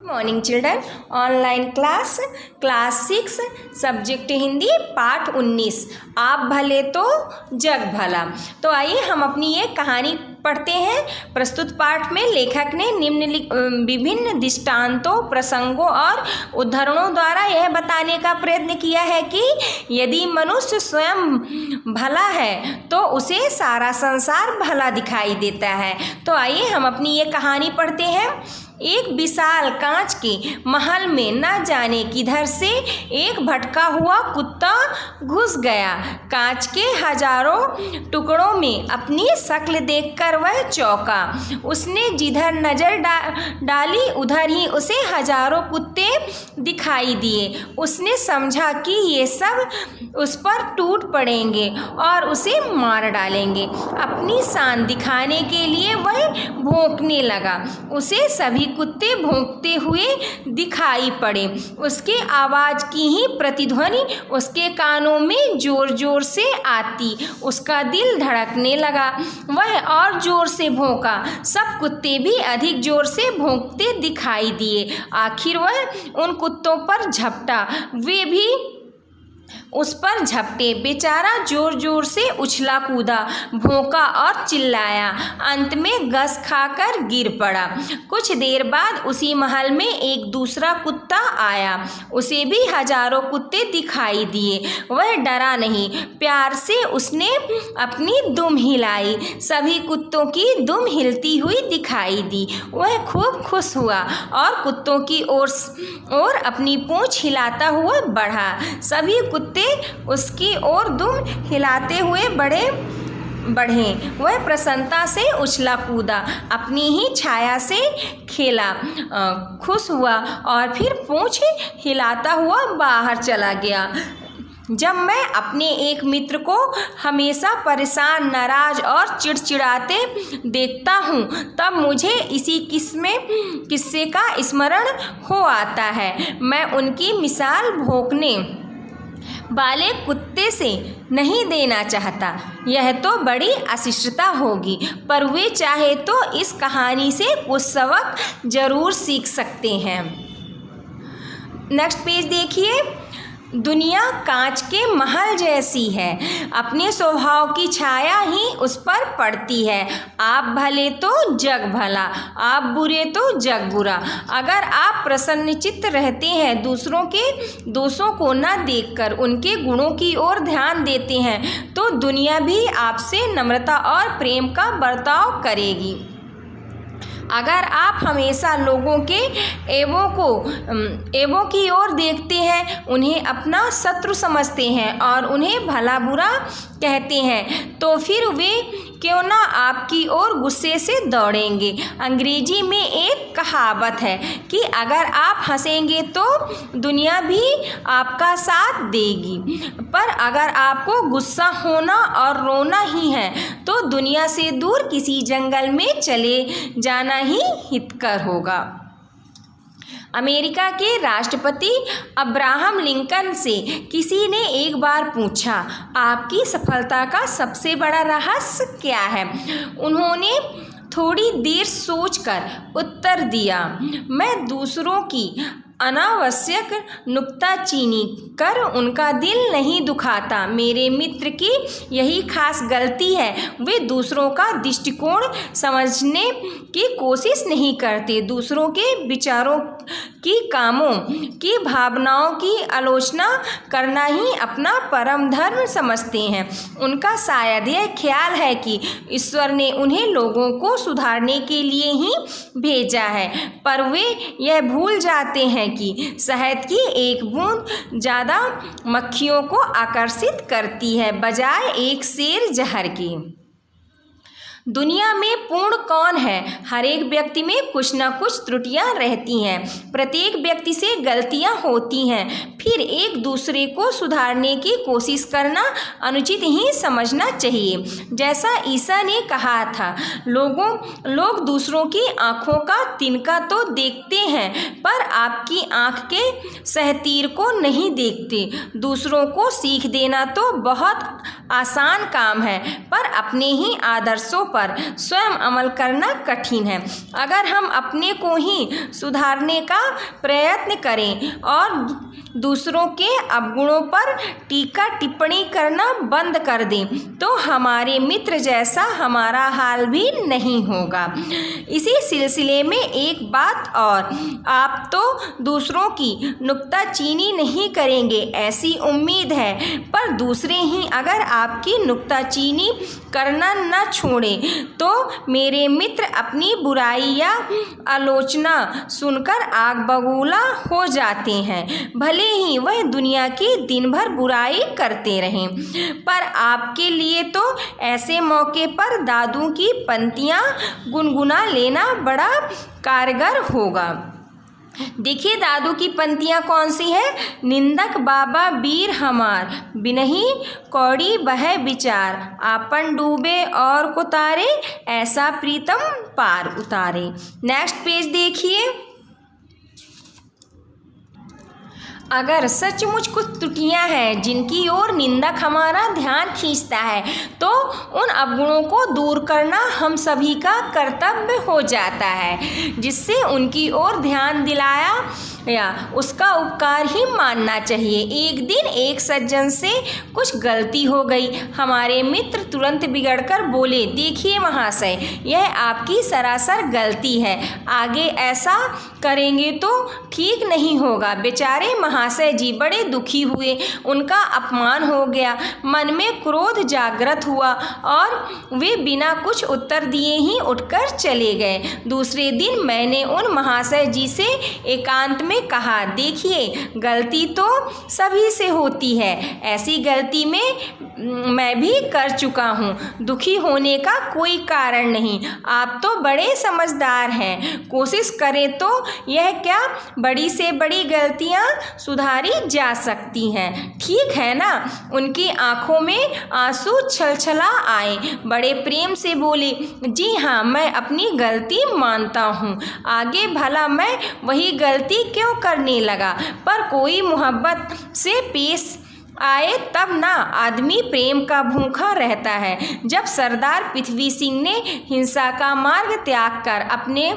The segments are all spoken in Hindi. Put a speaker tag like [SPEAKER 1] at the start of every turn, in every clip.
[SPEAKER 1] Morning children. Online class 6 subject Hindi पाठ 19 आप भले तो जग भला। तो आइए हम अपनी ये कहानी पढ़ते हैं। प्रस्तुत पाठ में लेखक ने विभिन्न दृष्टांतों, प्रसंगों और उदाहरणों द्वारा यह बताने का प्रयत्न किया है कि यदि मनुष्य स्वयं भला है तो उसे सारा संसार भला दिखाई देता है। तो आइए हम अपनी ये कहानी पढ़ते हैं। एक विशाल कांच के महल में न जाने किधर से एक भटका हुआ कुत्ता घुस गया। कांच के हजारों टुकड़ों में अपनी शक्ल देखकर वह चौंका। उसने जिधर नजर डाली उधर ही उसे हजारों कुत्ते दिखाई दिए। उसने समझा कि ये सब उस पर टूट पड़ेंगे और उसे मार डालेंगे। अपनी शान दिखाने के लिए वह भौंकने लगा। उसे सभी कुत्ते भौंकते हुए दिखाई पड़े। उसके आवाज की ही प्रतिध्वनि उसके कानों में जोर जोर से आती। उसका दिल धड़कने लगा। वह और जोर से भौंका। सब कुत्ते भी अधिक जोर से भौंकते दिखाई दिए। आखिर वह उन कुत्तों पर झपटा। वे भी उस पर झपटे। बेचारा जोर जोर से उछला कूदा, भौंका और चिल्लाया। अंत में घस खाकर गिर पड़ा। कुछ देर बाद उसी महल में एक दूसरा कुत्ता आया। उसे भी हजारों कुत्ते दिखाई दिए। वह डरा नहीं। प्यार से उसने अपनी दुम हिलाई। सभी कुत्तों की दुम हिलती हुई दिखाई दी। वह खूब खुश हुआ और कुत्तों की ओर अपनी पूंछ हिलाता हुआ बढ़ा। सभी कुत्ते उसकी ओर दुम हिलाते हुए बढ़े। वह प्रसन्नता से उछला कूदा, अपनी ही छाया से खेला, खुश हुआ और फिर पूंछ हिलाता हुआ बाहर चला गया। जब मैं अपने एक मित्र को हमेशा परेशान, नाराज और चिड़चिड़ाते देखता हूँ तब मुझे इसी किस्से का स्मरण हो आता है। मैं उनकी मिसाल भौंकने वाले कुत्ते से नहीं देना चाहता। यह तो बड़ी अशिष्टता होगी, पर वे चाहे तो इस कहानी से कुछ सबक जरूर सीख सकते हैं। नेक्स्ट पेज देखिए। दुनिया कांच के महल जैसी है। अपने स्वभाव की छाया ही उस पर पड़ती है। आप भले तो जग भला, आप बुरे तो जग बुरा। अगर आप प्रसन्नचित्त रहते हैं, दूसरों के दोषों को न देखकर उनके गुणों की ओर ध्यान देते हैं, तो दुनिया भी आपसे नम्रता और प्रेम का बर्ताव करेगी। अगर आप हमेशा लोगों के ऐबों की ओर देखते हैं, उन्हें अपना शत्रु समझते हैं और उन्हें भला बुरा कहते हैं, तो फिर वे क्यों ना आपकी ओर गुस्से से दौड़ेंगे। अंग्रेजी में एक कहावत है कि अगर आप हंसेंगे तो दुनिया भी आपका साथ देगी, पर अगर आपको गुस्सा होना और रोना ही है तो दुनिया से दूर किसी जंगल में चले जाना ही हितकर होगा। अमेरिका के राष्ट्रपति अब्राहम लिंकन से किसी ने एक बार पूछा, आपकी सफलता का सबसे बड़ा रहस्य क्या है? उन्होंने थोड़ी देर सोचकर उत्तर दिया, मैं दूसरों की अनावश्यक नुक्ताचीनी कर उनका दिल नहीं दुखाता। मेरे मित्र की यही खास गलती है, वे दूसरों का दृष्टिकोण समझने की कोशिश नहीं करते। दूसरों के विचारों की, कामों की, भावनाओं की आलोचना करना ही अपना परम धर्म समझते हैं। उनका शायद यह ख्याल है कि ईश्वर ने उन्हें लोगों को सुधारने के लिए ही भेजा है, पर वे यह भूल जाते हैं कि शहद की एक बूंद ज़्यादा मक्खियों को आकर्षित करती है बजाय एक शेर जहर की। दुनिया में पूर्ण कौन है? हर एक व्यक्ति में कुछ न कुछ त्रुटियां रहती हैं। प्रत्येक व्यक्ति से गलतियां होती हैं। फिर एक दूसरे को सुधारने की कोशिश करना अनुचित ही समझना चाहिए। जैसा ईसा ने कहा था, लोग दूसरों की आंखों का तिनका तो देखते हैं पर आपकी आँख के सहतीर को नहीं देखते। दूसरों को सीख देना तो बहुत आसान काम है, पर अपने ही आदर्शों पर स्वयं अमल करना कठिन है। अगर हम अपने को ही सुधारने का प्रयत्न करें और दूसरों के अवगुणों पर टीका टिप्पणी करना बंद कर दें तो हमारे मित्र जैसा हमारा हाल भी नहीं होगा। इसी सिलसिले में एक बात और, आप तो दूसरों की नुक्ताचीनी नहीं करेंगे ऐसी उम्मीद है, पर दूसरे ही अगर आपकी नुक्ताचीनी करना न छोड़ें तो मेरे मित्र अपनी बुराई या आलोचना सुनकर आग बबूला हो जाते हैं, भले ही वह दुनिया की दिन भर बुराई करते रहें। पर आपके लिए तो ऐसे मौके पर दादू की पंक्तियाँ गुनगुना लेना बड़ा कारगर होगा। देखिए दादू की पंक्तियाँ कौन सी है। निंदक बाबा वीर हमार, बिनही कौड़ी बह विचार, आपन डूबे और को तारे, ऐसा प्रीतम पार उतारे। नेक्स्ट पेज देखिए। अगर सचमुच कुछ त्रुटियां हैं जिनकी ओर निंदक हमारा ध्यान खींचता है तो उन अवगुणों को दूर करना हम सभी का कर्तव्य हो जाता है। जिससे उनकी ओर ध्यान दिलाया या उसका उपकार ही मानना चाहिए। एक दिन एक सज्जन से कुछ गलती हो गई। हमारे मित्र तुरंत बिगड़कर बोले, देखिए महाशय, यह आपकी सरासर गलती है, आगे ऐसा करेंगे तो ठीक नहीं होगा। बेचारे महाशय जी बड़े दुखी हुए, उनका अपमान हो गया, मन में क्रोध जागृत हुआ और वे बिना कुछ उत्तर दिए ही उठकर चले गए। दूसरे दिन मैंने उन महाशय जी से एकांत में कहा, देखिए गलती तो सभी से होती है, ऐसी गलती में मैं भी कर चुका हूँ, दुखी होने का कोई कारण नहीं। आप तो बड़े समझदार हैं, कोशिश करें तो यह क्या बड़ी से बड़ी गलतियाँ सुधारी जा सकती हैं, ठीक है ना। उनकी आंखों में आंसू छलछला आए, बड़े प्रेम से बोले, जी हाँ, मैं अपनी गलती मानता हूँ, आगे भला मैं वही गलती क्यों करने लगा। पर कोई मोहब्बत से पेश आए तब ना आदमी प्रेम का भूखा रहता है। जब सरदार पृथ्वी सिंह ने हिंसा का मार्ग त्याग कर अपने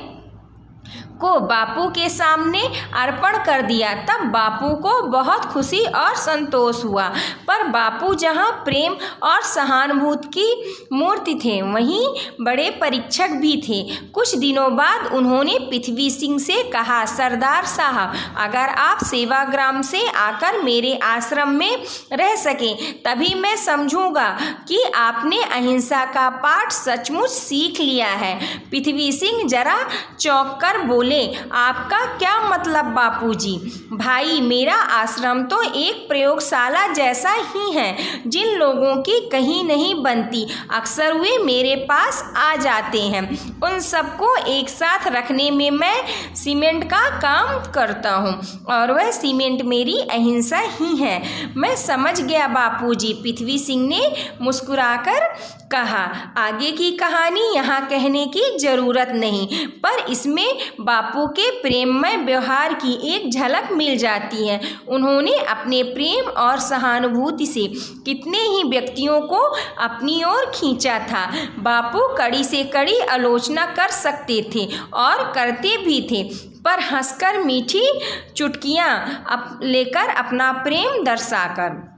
[SPEAKER 1] को बापू के सामने अर्पण कर दिया तब बापू को बहुत खुशी और संतोष हुआ। पर बापू जहाँ प्रेम और सहानुभूति की मूर्ति थे वहीं बड़े परीक्षक भी थे। कुछ दिनों बाद उन्होंने पृथ्वी सिंह से कहा, सरदार साहब, अगर आप सेवाग्राम से आकर मेरे आश्रम में रह सकें तभी मैं समझूंगा कि आपने अहिंसा का पाठ सचमुच सीख लिया है। पृथ्वी सिंह जरा चौंक कर बोले, आपका क्या मतलब बापूजी? भाई, मेरा आश्रम तो एक प्रयोगशाला जैसा ही है, जिन लोगों की कहीं नहीं बनती अक्सर वे मेरे पास आ जाते हैं। उन सबको एक साथ रखने में मैं सीमेंट का काम करता हूँ और वह सीमेंट मेरी अहिंसा ही है। मैं समझ गया बापूजी, पृथ्वी सिंह ने मुस्कुराकर कहा। आगे की कहानी यहाँ कहने की जरूरत नहीं, पर इसमें बापू के प्रेममय व्यवहार की एक झलक मिल जाती है। उन्होंने अपने प्रेम और सहानुभूति से कितने ही व्यक्तियों को अपनी ओर खींचा था। बापू कड़ी से कड़ी आलोचना कर सकते थे और करते भी थे, पर हंसकर मीठी चुटकियाँ लेकर अपना प्रेम दर्शाकर।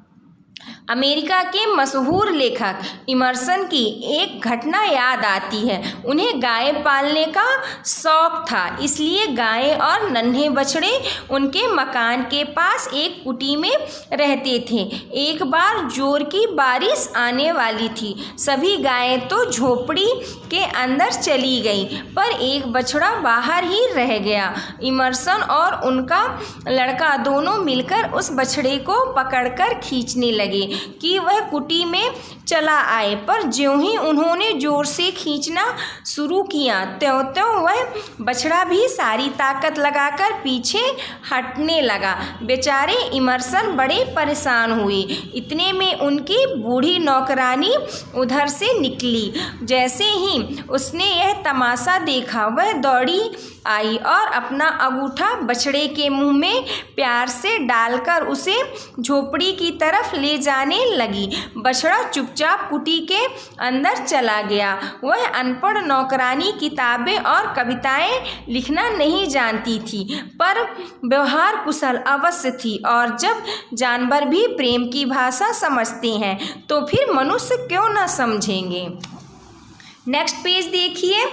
[SPEAKER 1] अमेरिका के मशहूर लेखक इमर्सन की एक घटना याद आती है। उन्हें गाय पालने का शौक था, इसलिए गाय और नन्हे बछड़े उनके मकान के पास एक कुटी में रहते थे। एक बार जोर की बारिश आने वाली थी। सभी गायें तो झोपड़ी के अंदर चली गई, पर एक बछड़ा बाहर ही रह गया। इमर्सन और उनका लड़का दोनों मिलकर उस बछड़े को पकड़कर खींचने लगे कि वह कुटी में चला आए, पर ज्यों ही उन्होंने जोर से खींचना शुरू किया त्यों-त्यों वह बछड़ा भी सारी ताकत लगाकर पीछे हटने लगा। बेचारे इमर्सन बड़े परेशान हुए। इतने में उनकी बूढ़ी नौकरानी उधर से निकली। जैसे ही उसने यह तमाशा देखा वह दौड़ी आई और अपना अंगूठा बछड़े के मुंह में प्यार से डालकर उसे झोपड़ी की तरफ ले जाने लगी। बछड़ा चुपचाप कुटी के अंदर चला गया। वह अनपढ़ नौकरानी किताबें और कविताएं लिखना नहीं जानती थी, पर व्यवहार कुशल अवश्य थी। और जब जानवर भी प्रेम की भाषा समझते हैं तो फिर मनुष्य क्यों न समझेंगे। नेक्स्ट पेज देखिए।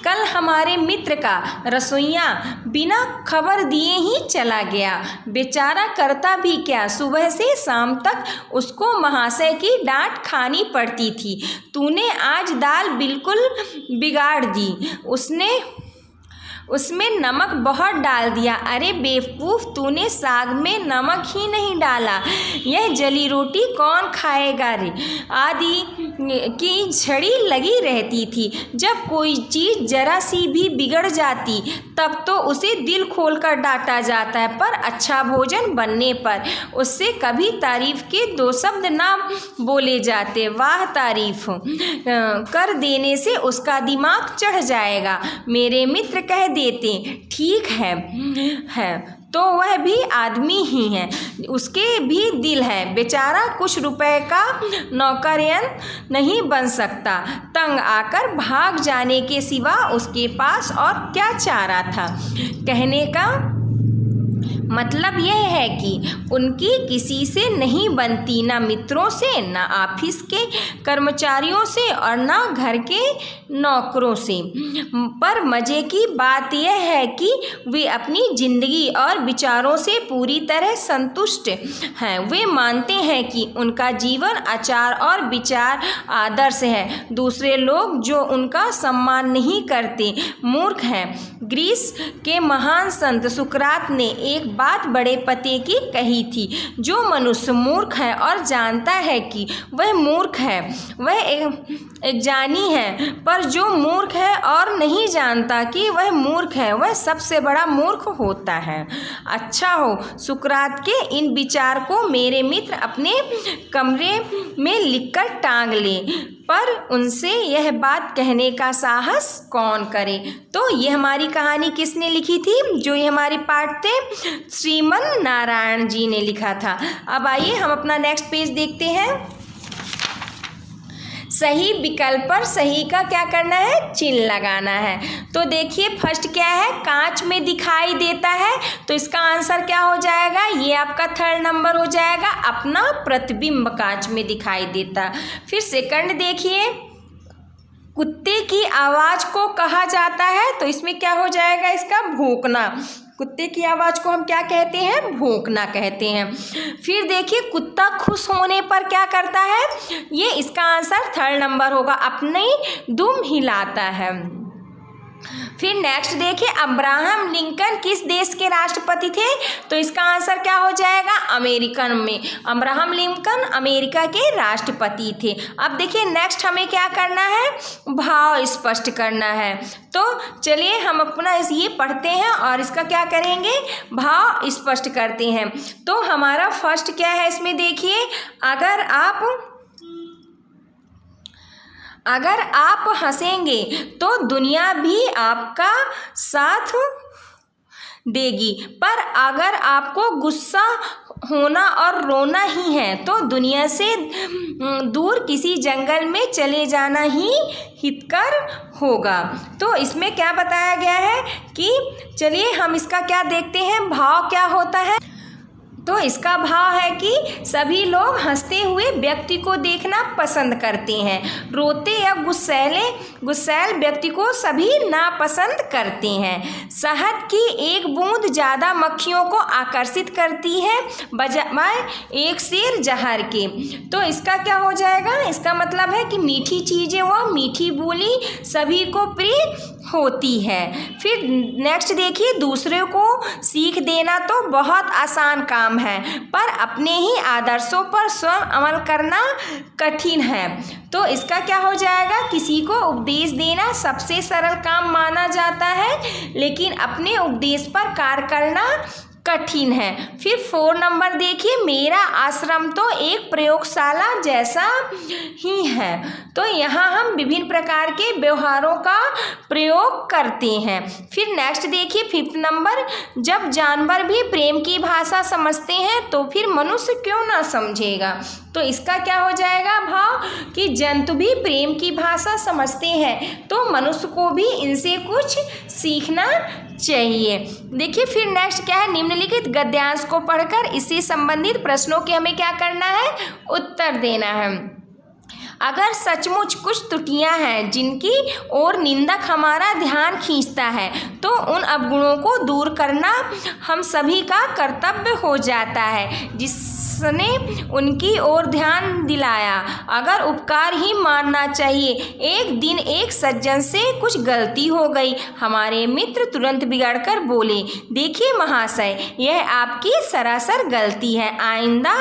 [SPEAKER 1] कल हमारे मित्र का रसोइया बिना खबर दिए ही चला गया। बेचारा करता भी क्या, सुबह से शाम तक उसको महाशय की डांट खानी पड़ती थी। तूने आज दाल बिल्कुल बिगाड़ दी, उसमें नमक बहुत डाल दिया। अरे बेवकूफ़, तूने साग में नमक ही नहीं डाला। यह जली रोटी कौन खाएगा रे। आदि की झड़ी लगी रहती थी। जब कोई चीज़ जरा सी भी बिगड़ जाती तब तो उसे दिल खोलकर डांटा जाता है, पर अच्छा भोजन बनने पर उससे कभी तारीफ के दो शब्द ना बोले जाते। वाह, तारीफ कर देने से उसका दिमाग चढ़ जाएगा। मेरे मित्र कह देते ठीक है तो वह भी आदमी ही है, उसके भी दिल है। बेचारा कुछ रुपए का नौकरियन नहीं बन सकता। तंग आकर भाग जाने के सिवा उसके पास और क्या चारा था। कहने का मतलब यह है कि उनकी किसी से नहीं बनती, ना मित्रों से, ना ऑफिस के कर्मचारियों से और ना घर के नौकरों से। पर मज़े की बात यह है कि वे अपनी ज़िंदगी और विचारों से पूरी तरह संतुष्ट हैं। वे मानते हैं कि उनका जीवन आचार और विचार आदर्श है। दूसरे लोग जो उनका सम्मान नहीं करते मूर्ख हैं। ग्रीस के महान संत सुकरात ने एक बात बड़े पते की कही थी। जो मनुष्य मूर्ख है और जानता है कि वह मूर्ख है, वह एक ज्ञानी है, पर जो मूर्ख है और नहीं जानता कि वह मूर्ख है, वह सबसे बड़ा मूर्ख होता है। अच्छा हो, सुकरात के इन विचार को मेरे मित्र अपने कमरे में लिखकर टांग ले, पर उनसे यह बात कहने का साहस कौन करे। तो ये हमारी कहानी किसने लिखी थी? जो ये हमारे पाठ थे, श्रीमन नारायण जी ने लिखा था। अब आइए हम अपना नेक्स्ट पेज देखते हैं। सही विकल्प पर सही का क्या करना है? चिन्ह लगाना है। तो देखिए फर्स्ट क्या है? कांच में दिखाई देता है, तो इसका आंसर क्या हो जाएगा? ये आपका थर्ड नंबर हो जाएगा, अपना प्रतिबिंब कांच में दिखाई देता। फिर सेकंड देखिए, कुत्ते की आवाज़ को कहा जाता है, तो इसमें क्या हो जाएगा? इसका भौंकना। कुत्ते की आवाज़ को हम क्या कहते हैं? भौंकना कहते हैं। फिर देखिए कुत्ता खुश होने पर क्या करता है? ये इसका आंसर थर्ड नंबर होगा, अपनी दुम हिलाता है। फिर नेक्स्ट देखिए, अब्राहम लिंकन किस देश के राष्ट्रपति थे? तो इसका आंसर क्या हो जाएगा? अमेरिकन में। अब्राहम लिंकन अमेरिका के राष्ट्रपति थे। अब देखिए नेक्स्ट हमें क्या करना है? भाव स्पष्ट करना है। तो चलिए हम अपना ये पढ़ते हैं और इसका क्या करेंगे? भाव स्पष्ट करते हैं। तो हमारा फर्स्ट क्या है इसमें देखिए, अगर आप हंसेंगे तो दुनिया भी आपका साथ देगी, पर अगर आपको गुस्सा होना और रोना ही है तो दुनिया से दूर किसी जंगल में चले जाना ही हितकर होगा। तो इसमें क्या बताया गया है कि चलिए हम इसका क्या देखते हैं, भाव क्या होता है। तो इसका भाव है कि सभी लोग हंसते हुए व्यक्ति को देखना पसंद करते हैं। रोते या गुस्सैल व्यक्ति को सभी नापसंद करते हैं। शहद की एक बूंद ज़्यादा मक्खियों को आकर्षित करती है बजाय एक सेर जहर के। तो इसका क्या हो जाएगा? इसका मतलब है कि मीठी चीज़ें व मीठी बोली सभी को प्रिय होती है। फिर नेक्स्ट देखिए, दूसरे को सीख देना तो बहुत आसान काम है, पर अपने ही आदर्शों पर स्वयं अमल करना कठिन है। तो इसका क्या हो जाएगा? किसी को उपदेश देना सबसे सरल काम माना जाता है, लेकिन अपने उपदेश पर कार्य करना कठिन है। फिर 4 नंबर देखिए, मेरा आश्रम तो एक प्रयोगशाला जैसा ही है। तो यहाँ हम विभिन्न प्रकार के व्यवहारों का प्रयोग करते हैं। फिर नेक्स्ट देखिए 5 नंबर, जब जानवर भी प्रेम की भाषा समझते हैं तो फिर मनुष्य क्यों ना समझेगा। तो इसका क्या हो जाएगा भाव कि जंतु भी प्रेम की भाषा समझते हैं तो मनुष्य को भी इनसे कुछ सीखना चाहिए। देखिए फिर नेक्स्ट क्या है, निम्नलिखित गद्यांश को पढ़कर इससे संबंधित प्रश्नों के हमें क्या करना है, उत्तर देना है। अगर सचमुच कुछ त्रुटियां हैं जिनकी ओर निंदक हमारा ध्यान खींचता है तो उन अवगुणों को दूर करना हम सभी का कर्तव्य हो जाता है जिसने उनकी ओर ध्यान दिलाया। अगर उपकार ही मानना चाहिए। एक दिन एक सज्जन से कुछ गलती हो गई। हमारे मित्र तुरंत बिगड़कर बोले, देखिए महाशय, यह आपकी सरासर गलती है, आइंदा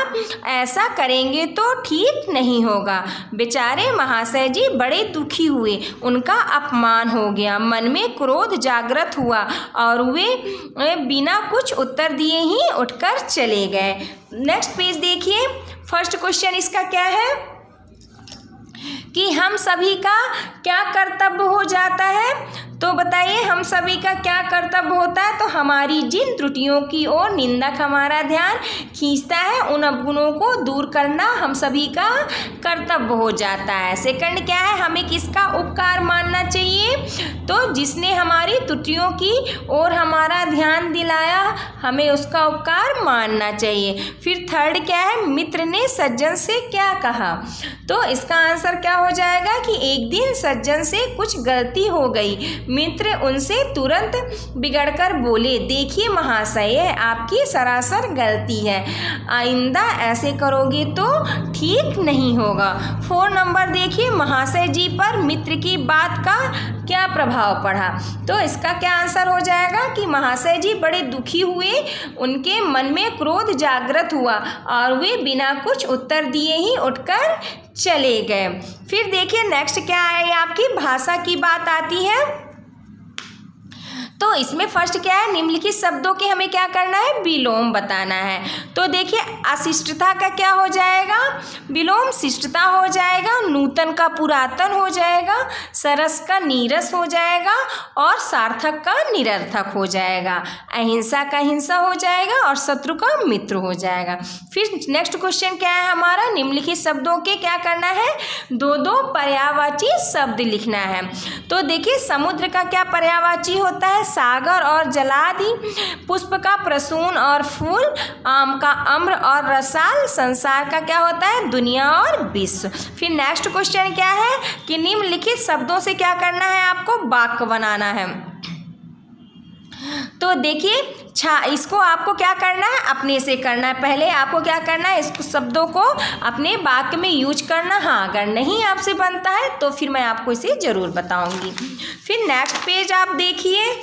[SPEAKER 1] ऐसा करेंगे तो ठीक नहीं होगा। बेचारे महाशय जी बड़े दुखी हुए, उनका अपमान हो गया, मन में क्रोध जागृत हुआ और वे बिना कुछ उत्तर दिए ही उठकर चले गए। नेक्स्ट पेज देखिए, फर्स्ट क्वेश्चन इसका क्या है कि हम सभी का क्या कर्तव्य हो जाता है। तो बताइए हम सभी का क्या कर्तव्य होता है। तो हमारी जिन त्रुटियों की ओर निंदक हमारा ध्यान खींचता है उन अवगुणों को दूर करना हम सभी का कर्तव्य हो जाता है। सेकंड क्या है, हमें किसका उपकार मानना चाहिए। तो जिसने हमारी त्रुटियों की ओर हमारा ध्यान दिलाया हमें उसका उपकार मानना चाहिए। फिर थर्ड क्या है, मित्र ने सज्जन से क्या कहा। तो इसका आंसर क्या हो जाएगा कि एक दिन सज्जन से कुछ गलती हो गई। मित्र उनसे तुरंत बिगड़कर बोले, देखिए महाशय, यह आपकी सरासर गलती है, आइंदा ऐसे करोगे तो ठीक नहीं होगा। 4 नंबर देखिए, महाशय जी पर मित्र की बात का क्या प्रभाव पड़ा। तो इसका क्या आंसर हो जाएगा कि महाशय जी बड़े दुखी हुए, उनके मन में क्रोध जागृत हुआ और वे बिना कुछ उत्तर दिए ही उठकर चले गए। फिर देखिए नेक्स्ट क्या है, आपकी भाषा की बात आती है। तो इसमें फर्स्ट क्या है, निम्नलिखित शब्दों के हमें क्या करना है, विलोम बताना है। तो देखिए अशिष्टता का क्या हो जाएगा, विलोम शिष्टता हो जाएगा, नूतन का पुरातन हो जाएगा, सरस का नीरस हो जाएगा और सार्थक का निरर्थक हो जाएगा, अहिंसा का हिंसा हो जाएगा और शत्रु का मित्र हो जाएगा। फिर नेक्स्ट क्वेश्चन क्या है हमारा, निम्नलिखित शब्दों के क्या करना है, 2 पर्यायवाची शब्द लिखना है। तो देखिए समुद्र का क्या पर्यायवाची होता है, सागर और जलादि, पुष्प का प्रसून और फूल, आम का अम्र और रसाल, संसार का क्या होता है, दुनिया और विश्व। फिर नेक्स्ट क्वेश्चन क्या है कि निम्नलिखित शब्दों से क्या करना है, आपको वाक्य बनाना है। तो देखिए इसको आपको क्या करना है, अपने से करना है। पहले आपको क्या करना है, इस शब्दों को अपने वाक्य में यूज करना। हाँ, अगर नहीं आपसे बनता है तो फिर मैं आपको इसे ज़रूर बताऊंगी। फिर नेक्स्ट पेज आप देखिए,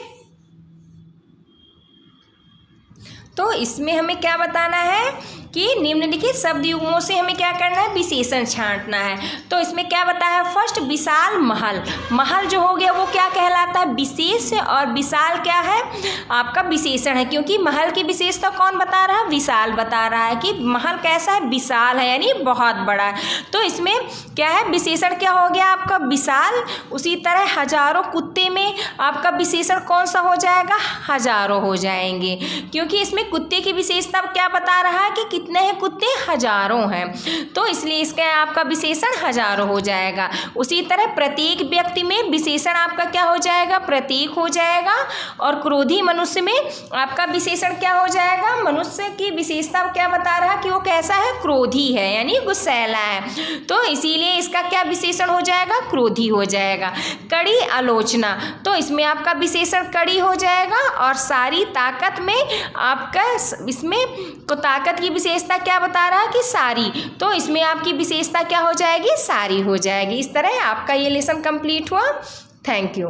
[SPEAKER 1] तो इसमें हमें क्या बताना है कि निम्नलिखित शब्द युग्मों से हमें क्या करना है, विशेषण छांटना है। तो इसमें क्या बताया, फर्स्ट विशाल महल, महल जो हो गया वो क्या कहलाता है, विशेष, और विशाल क्या है, आपका विशेषण है, क्योंकि महल की विशेषता कौन बता रहा है, विशाल बता रहा है कि महल कैसा है, विशाल है, यानी बहुत बड़ा है। तो इसमें क्या है, विशेषण क्या हो गया आपका, विशाल। उसी तरह हजारों कुत्ते में आपका विशेषण कौन सा हो जाएगा, हजारों हो जाएंगे, क्योंकि इसमें कुत्ते की विशेषता क्या बता रहा है कि कितने हैं कुत्ते, हजारों हैं, तो इसलिए इसका आपका विशेषण हजारों हो जाएगा। उसी तरह प्रत्येक व्यक्ति में विशेषण आपका क्या हो जाएगा, प्रतीक हो जाएगा। और क्रोधी मनुष्य में आपका विशेषण क्या हो जाएगा, मनुष्य की विशेषता क्या बता रहा है कि वो कैसा है, क्रोधी है, यानी गुस्सैला है, तो इसीलिए इसका क्या विशेषण हो जाएगा, क्रोधी हो जाएगा। कड़ी आलोचना, तो इसमें आपका विशेषण कड़ी हो जाएगा। और सारी ताकत में आपका इसमें को ताकत की विशेषता क्या बता रहा है कि सारी, तो इसमें आपकी विशेषता क्या हो जाएगी, सारी हो जाएगी। इस तरह आपका ये लेसन कंप्लीट हुआ। Thank you.